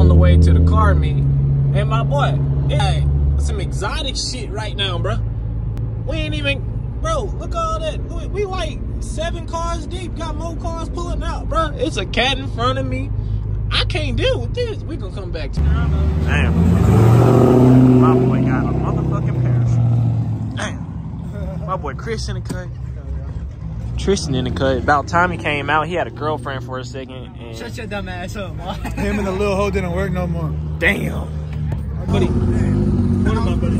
on the way to the car meet. And my boy, hey, some exotic shit right now, bro. We ain't even, bro, look all that. We like 7 cars deep, got more cars pulling out, bro. It's a cat in front of me. I can't deal with this. We gonna come back to it. Damn. My boy got a motherfucking parachute. Damn. My boy Chris in the cut. Tristan in the cut. About time he came out, he had a girlfriend for a second. And shut your dumb ass up, man. Him and the little hoe didn't work no more. Damn. Buddy. What am I, buddy?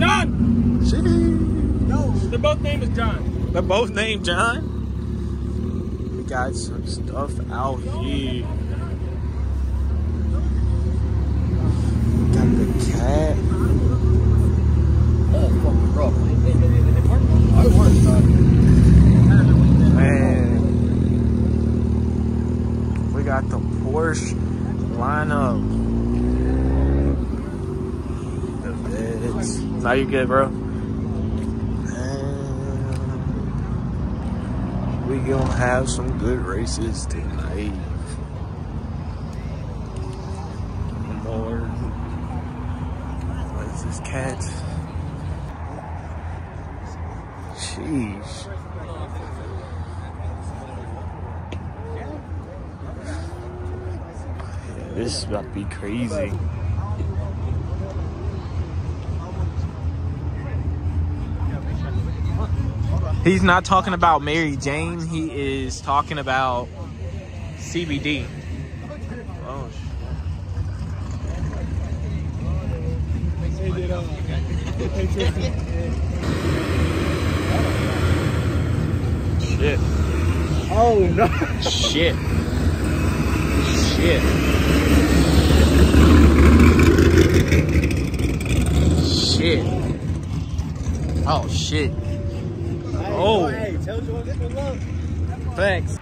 John! No. They're both named as John. They're both named John? We got some stuff out here. Got the cat. Oh, fucking bro. Man. We got the Porsche lineup. The beds. Now you good, bro? We gonna have some good races tonight. More. What is this cat? Jeez. Yeah, this is about to be crazy. He's not talking about Mary Jane. He is talking about CBD. Oh, shit. Oh no. Shit. Shit. Shit. Oh, shit. Oh. Hey, tell you what this was up. Thanks.